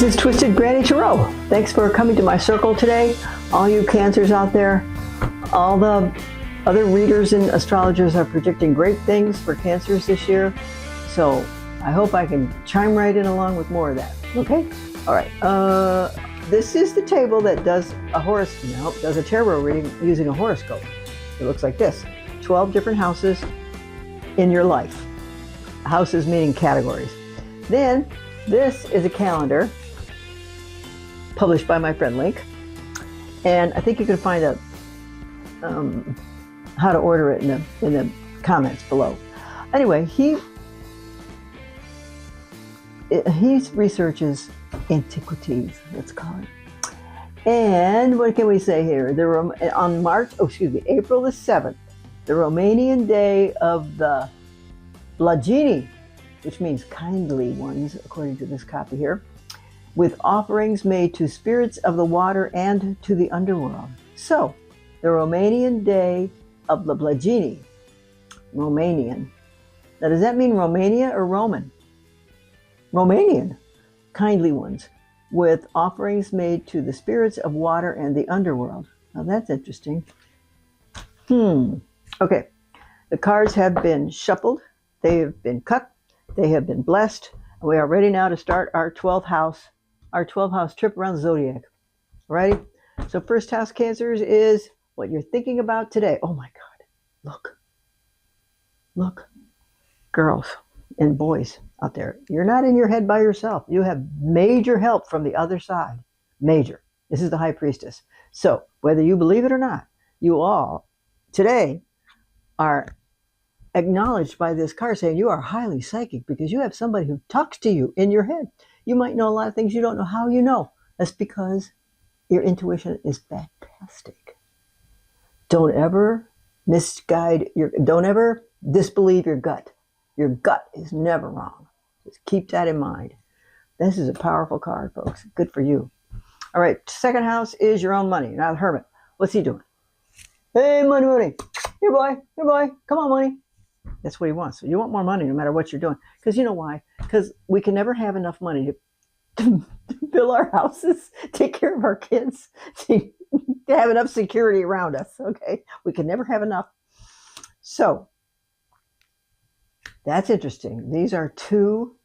is Twisted Granny Tarot. Thanks for coming to my circle today. All you Cancers out there, all the other readers and astrologers are predicting great things for Cancers this year. So I hope I can chime right in along with more of that. Okay? All right. This is the table that does a tarot reading using a horoscope. It looks like this. 12 different houses in your life. Houses meaning categories. Then this is a calendar published by my friend Link, and I think you can find out how to order it in the comments below. Anyway, he researches antiquities, let's call it. And what can we say here? April the 7th, the Romanian day of the Blagini, which means kindly ones, according to this copy here, with offerings made to spirits of the water and to the underworld. So, the Romanian day of the Blagini. Romanian. Now, does that mean Romania or Roman? Romanian. Kindly ones, with offerings made to the spirits of water and the underworld. Now, that's interesting. Okay. The cards have been shuffled. They have been cut. They have been blessed. And we are ready now to start our 12 house trip around the zodiac. Alrighty? So first house Cancers is what you're thinking about today. Oh my God. Look. Girls and boys out there. You're not in your head by yourself. You have major help from the other side. Major. This is the High Priestess. So whether you believe it or not, you all today are acknowledged by this card saying you are highly psychic because you have somebody who talks to you in your head. You might know a lot of things you don't know how you know. That's because your intuition is fantastic. Don't ever don't ever disbelieve your gut. Your gut is never wrong. Just keep that in mind. This is a powerful card, folks. Good for you. All right, second house is your own money. Now the Hermit, what's he doing? Hey, money. Here, boy. Come on, money. That's what he wants. So you want more money no matter what you're doing. Because you know why? Because we can never have enough money to fill our houses, take care of our kids, to have enough security around us. Okay? We can never have enough. So that's interesting. These are two.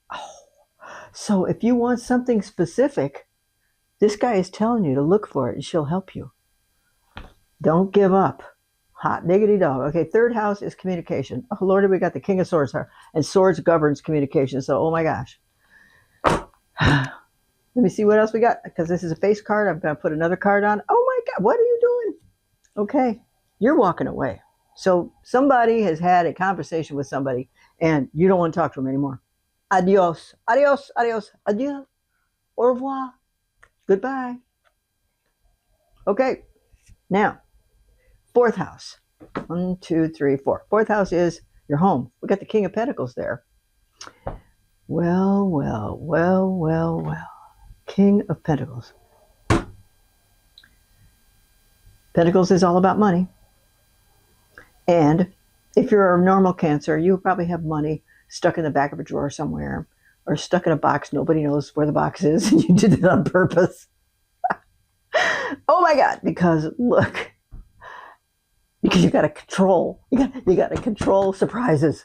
So if you want something specific, this guy is telling you to look for it and she'll help you. Don't give up. Hot diggity dog. Okay, third house is communication. Oh, Lord, we got the King of Swords here. And Swords governs communication. So, oh my gosh. Let me see what else we got. Because this is a face card. I'm going to put another card on. Oh my God, what are you doing? Okay, you're walking away. So somebody has had a conversation with somebody and you don't want to talk to them anymore. Adios. Adieu. Au revoir. Goodbye. Okay, now. Fourth house. 1, 2, 3, 4. Fourth house is your home. We got the King of Pentacles there. Well. King of Pentacles. Pentacles is all about money. And if you're a normal Cancer, you probably have money stuck in the back of a drawer somewhere or stuck in a box. Nobody knows where the box is and you did it on purpose. Oh my God, because look. Because you got to control. You got to control surprises.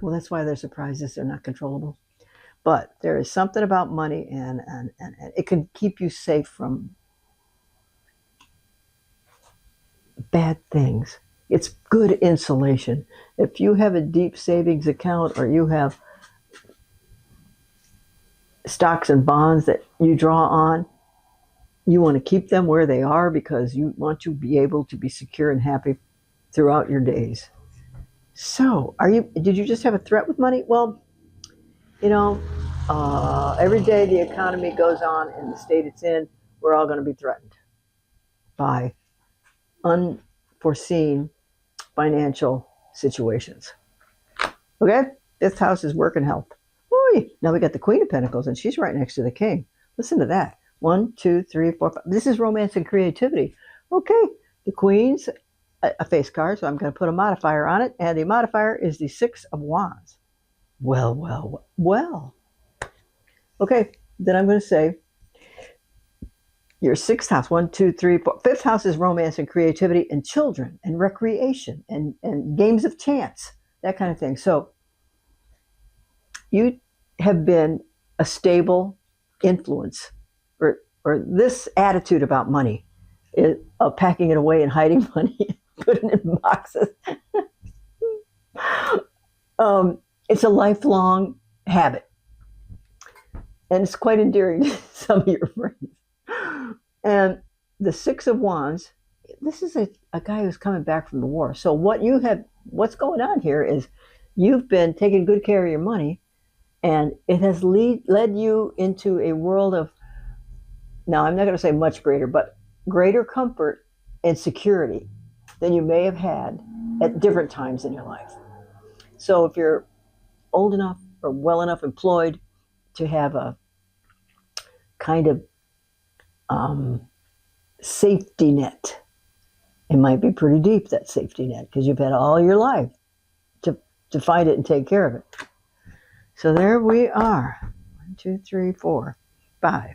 Well, that's why they're surprises. They're not controllable. But there is something about money and it can keep you safe from bad things. It's good insulation. If you have a deep savings account or you have stocks and bonds that you draw on, you want to keep them where they are because you want to be able to be secure and happy throughout your days. So, did you just have a threat with money? Well, every day the economy goes on in the state it's in, we're all going to be threatened by unforeseen financial situations. Okay? This house is work and health. Oy. Now we got the Queen of Pentacles and she's right next to the King. Listen to that. 1, 2, 3, 4, 5. This is romance and creativity. Okay, the Queen's a face card, so I'm going to put a modifier on it, and the modifier is the 6 of Wands. Well. Okay, then I'm going to say Your sixth house, one, two, three, four. Fifth house is romance and creativity and children and recreation and games of chance, that kind of thing. So you have been a stable influence, or this attitude about money of packing it away and hiding money, putting it in boxes. It's a lifelong habit, and it's quite endearing to some of your friends. And the Six of Wands, this is a guy who's coming back from the war. So what's going on here is you've been taking good care of your money, and it has led you into a world of, now I'm not going to say much greater, but greater comfort and security than you may have had at different times in your life. So if you're old enough or well enough employed to have a kind of safety net, it might be pretty deep, that safety net, because you've had all your life to find it and take care of it. So there we are. 1, 2, 3, 4, 5.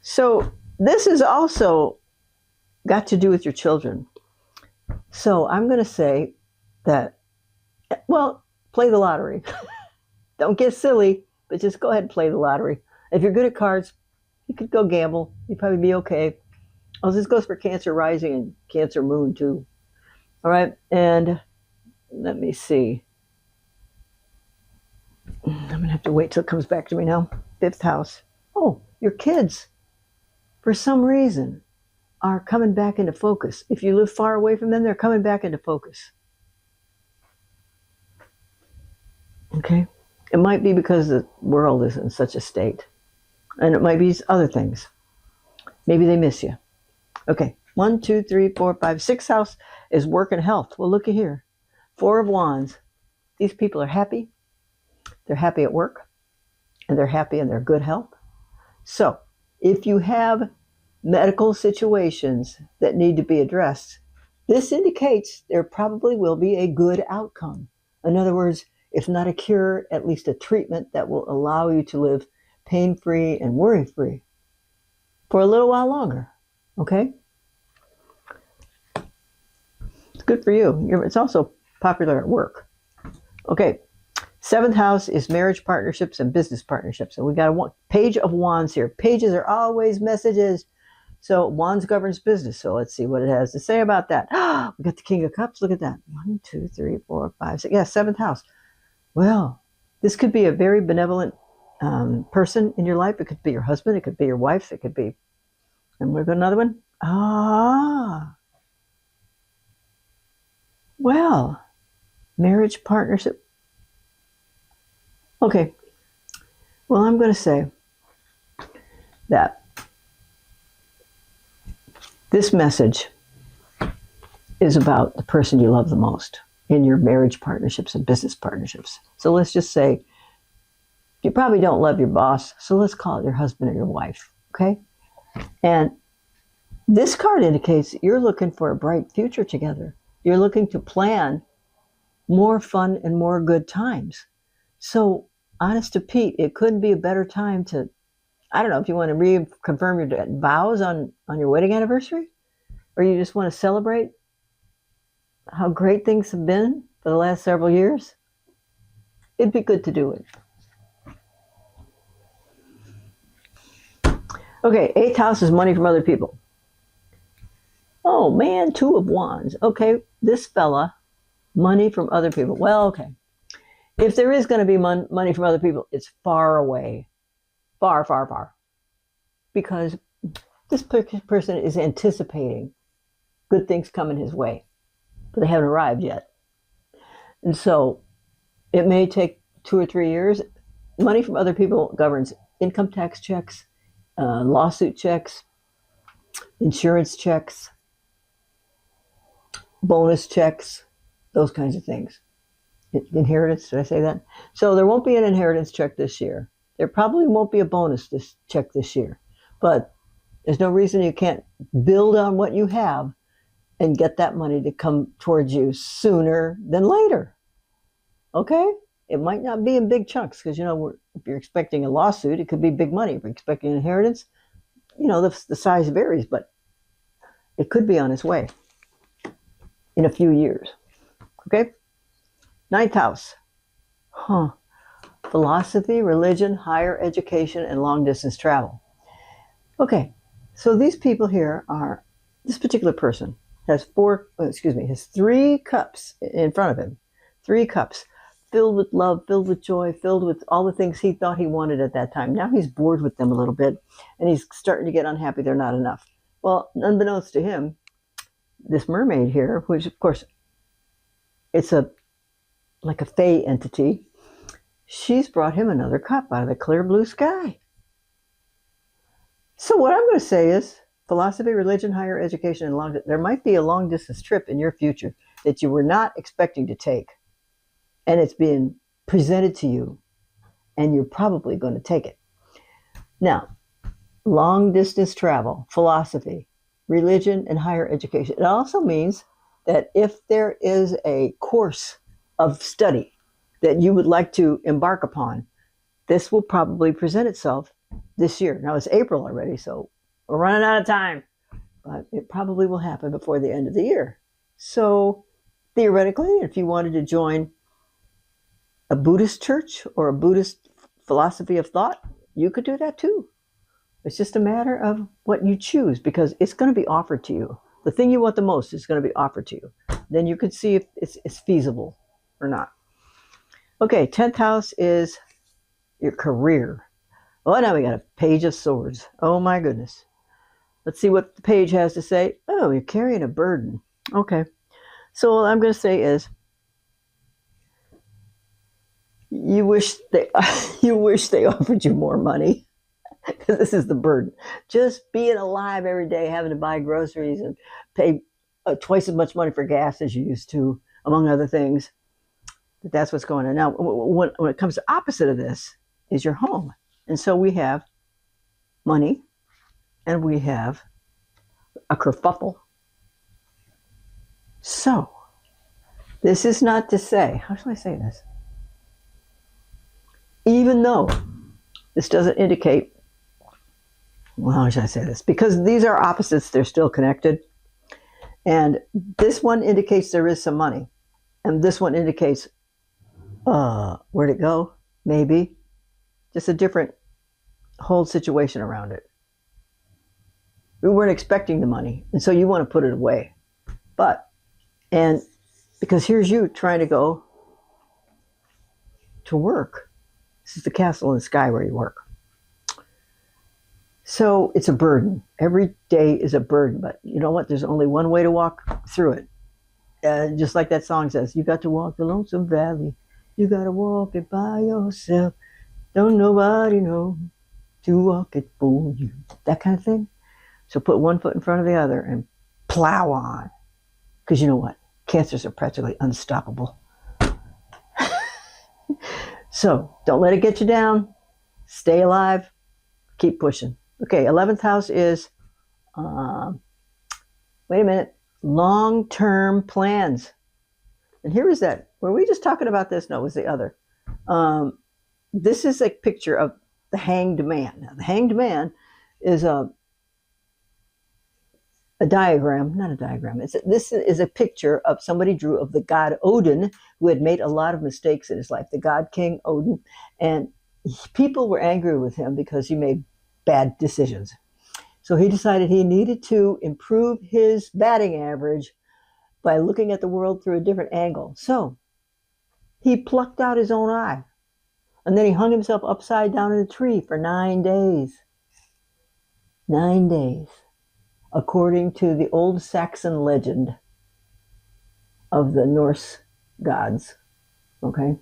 So this has also got to do with your children. So I'm going to say that, well, play the lottery. Don't get silly, but just go ahead and play the lottery. If you're good at cards, you could go gamble. You'd probably be okay. Oh, this goes for Cancer rising and Cancer moon too. All right, and let me see. I'm going to have to wait till it comes back to me now. Fifth house. Oh, your kids, for some reason, are coming back into focus. If you live far away from them, they're coming back into focus. Okay? It might be because the world is in such a state. And it might be other things. Maybe they miss you. Okay. 1, 2, 3, 4, 5. Sixth house is work and health. Well, look at here. Four of Wands. These people are happy. They're happy at work. And they're happy in their good health. So, if you have medical situations that need to be addressed, this indicates there probably will be a good outcome. In other words, if not a cure, at least a treatment that will allow you to live pain-free and worry-free for a little while longer. Okay? It's good for you. It's also popular at work. Okay. Seventh house is marriage partnerships and business partnerships. And we got a page of wands here. Pages are always messages. So wands governs business. So let's see what it has to say about that. We got the King of Cups. Look at that. 1, 2, 3, 4, 5, 6. Yeah, seventh house. Well, this could be a very benevolent person in your life. It could be your husband. It could be your wife. It could be, and we've got another one. Well, marriage partnership. Okay. Well, I'm going to say that this message is about the person you love the most in your marriage partnerships and business partnerships. So let's just say you probably don't love your boss, so let's call it your husband or your wife, okay? And this card indicates you're looking for a bright future together. You're looking to plan more fun and more good times. So, honest to Pete, it couldn't be a better time to, I don't know, if you want to reconfirm your vows on your wedding anniversary, or you just want to celebrate how great things have been for the last several years, it'd be good to do it. Okay, eighth house is money from other people. Oh man, 2 of Wands. Okay, this fella, money from other people. Well, okay. If there is going to be money from other people, it's far away. Far, far, far. Because this person is anticipating good things coming his way, but they haven't arrived yet. And so it may take 2 or 3 years. Money from other people governs income tax checks, lawsuit checks, insurance checks, bonus checks, those kinds of things. Inheritance, did I say that? So there won't be an inheritance check this year. There probably won't be a bonus check this year. But there's no reason you can't build on what you have and get that money to come towards you sooner than later. Okay? It might not be in big chunks because, if you're expecting a lawsuit, it could be big money. If you're expecting an inheritance, the size varies, but it could be on its way in a few years. Okay? Ninth house. Philosophy, religion, higher education, and long distance travel. Okay, so these people here are, this particular person has three cups in front of him. Three cups filled with love, filled with joy, filled with all the things he thought he wanted at that time. Now he's bored with them a little bit, and he's starting to get unhappy they're not enough. Well, unbeknownst to him, this mermaid here, which of course it's like a fae entity, she's brought him another cup out of the clear blue sky. So what I'm going to say is philosophy, religion, higher education, and there might be a long distance trip in your future that you were not expecting to take. And it's being presented to you, and you're probably going to take it. Now, long distance travel, philosophy, religion, and higher education. It also means that if there is a course of study that you would like to embark upon, this will probably present itself this year. Now it's April already, so we're running out of time, but it probably will happen before the end of the year. So theoretically, if you wanted to join a Buddhist church or a Buddhist philosophy of thought, you could do that too. It's just a matter of what you choose, because it's going to be offered to you. The thing you want the most is going to be offered to you. Then you can see if it's feasible or not. Okay, 10th house is your career. Oh, now we got a page of swords. Oh my goodness. Let's see what the page has to say. Oh, you're carrying a burden. Okay. So what I'm going to say is, you wish they offered you more money, because this is the burden. Just being alive every day, having to buy groceries and pay twice as much money for gas as you used to, among other things. That's what's going on. Now, when it comes to opposite of this is your home. And so we have money, and we have a kerfuffle. So, this is not to say, how shall I say this? Even though this doesn't indicate, well, how should I say this? Because these are opposites, they're still connected. And this one indicates there is some money. And this one indicates, where'd it go? Maybe. Just a different whole situation around it. We weren't expecting the money, and so you want to put it away. And because here's you trying to go to work. This is the castle in the sky where you work. So it's a burden. Every day is a burden, but you know what? There's only one way to walk through it. Just like that song says, you got to walk the lonesome valley. You got to walk it by yourself. Don't nobody know to walk it for you. That kind of thing. So put one foot in front of the other and plow on. Because you know what? Cancers are practically unstoppable. So don't let it get you down. Stay alive. Keep pushing. Okay, 11th house is, wait a minute, long-term plans. And here is that. Were we just talking about this? No, it was the other. This is a picture of the hanged man. Now, the hanged man is a diagram, not a diagram. This is a picture of somebody drew of the god Odin, who had made a lot of mistakes in his life, the god king Odin. And people were angry with him because he made bad decisions. So he decided he needed to improve his batting average by looking at the world through a different angle. So he plucked out his own eye. And then he hung himself upside down in a tree for 9 days. 9 days. According to the old Saxon legend of the Norse gods. Okay?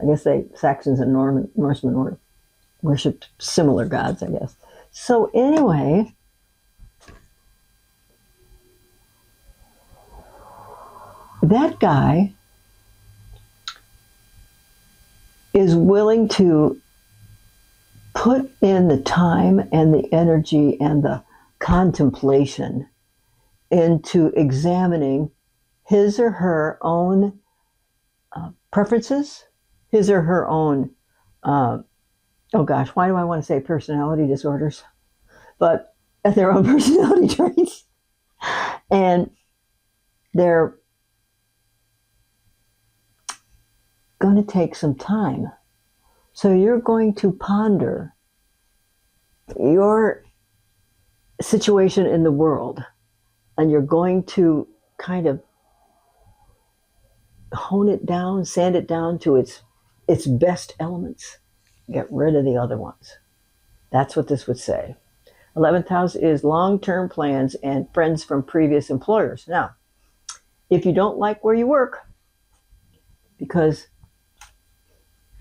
I guess Saxons and Norsemen worshipped similar gods, I guess. So anyway, that guy is willing to put in the time and the energy and the contemplation into examining his or her own preferences, his or her own, oh gosh, why do I want to say personality disorders? but their own personality traits. And they're going to take some time. So you're going to ponder your situation in the world, and you're going to kind of hone it down, sand it down to its best elements. Get rid of the other ones. That's what this would say. 11th house is long-term plans and friends from previous employers. Now, if you don't like where you work, because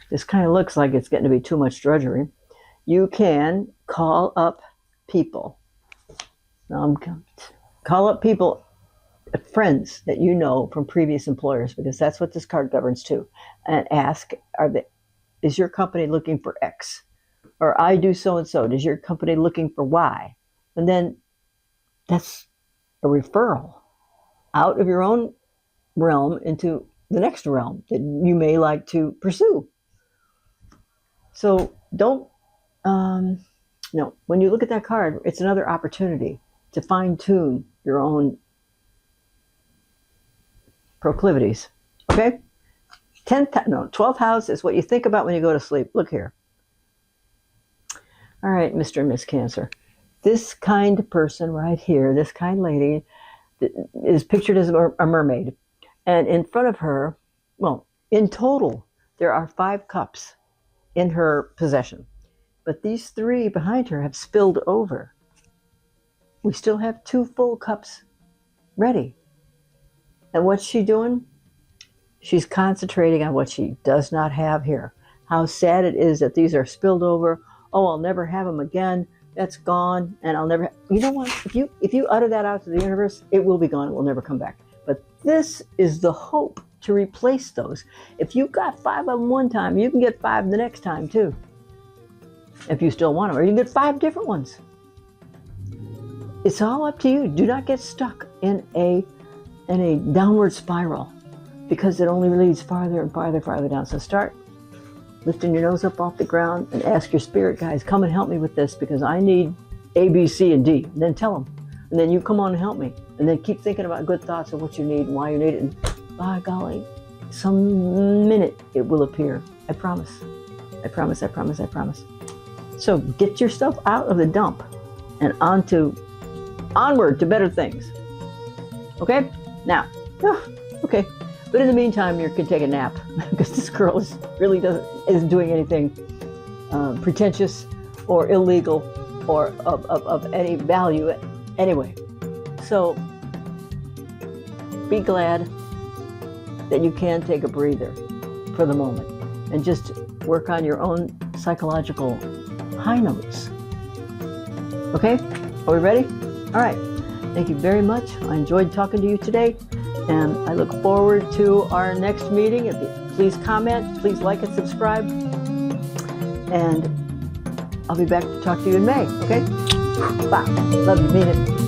this kind of looks like it's getting to be too much drudgery, you can call up people. Call up people, friends that you know from previous employers, because that's what this card governs too, and ask, is your company looking for X? Or I do so-and-so. Is your company looking for Y? And then that's a referral out of your own realm into the next realm that you may like to pursue. So don't, no, when you look at that card, it's another opportunity to fine-tune your own proclivities, okay? 12th house is what you think about when you go to sleep. Look here. All right, Mr. and Miss Cancer. This kind person right here, this kind lady, is pictured as a mermaid. And in front of her, well, in total, there are 5 cups in her possession. But these 3 behind her have spilled over. We still have 2 full cups ready. And what's she doing? She's concentrating on what she does not have here. How sad it is that these are spilled over. Oh, I'll never have them again. That's gone, and I'll never. You know what? If you utter that out to the universe, it will be gone. It will never come back. But this is the hope to replace those. If you got 5 of them one time, you can get 5 the next time too. If you still want them, or you can get 5 different ones. It's all up to you. Do not get stuck in a downward spiral, because it only leads farther and farther down. So start lifting your nose up off the ground and ask your spirit guides, come and help me with this, because I need A, B, C, and D. And then tell them. And then you come on and help me. And then keep thinking about good thoughts of what you need and why you need it. And by golly, some minute it will appear. I promise. I promise, I promise, I promise. So get yourself out of the dump and onward to better things. Okay? Now, okay. But in the meantime, you can take a nap, because this girl isn't doing anything pretentious or illegal or of any value anyway. So be glad that you can take a breather for the moment and just work on your own psychological high notes. Okay? Are we ready? All right. Thank you very much. I enjoyed talking to you today. And I look forward to our next meeting. Please comment, please like and subscribe. And I'll be back to talk to you in May, okay? Bye. Love you, mean it.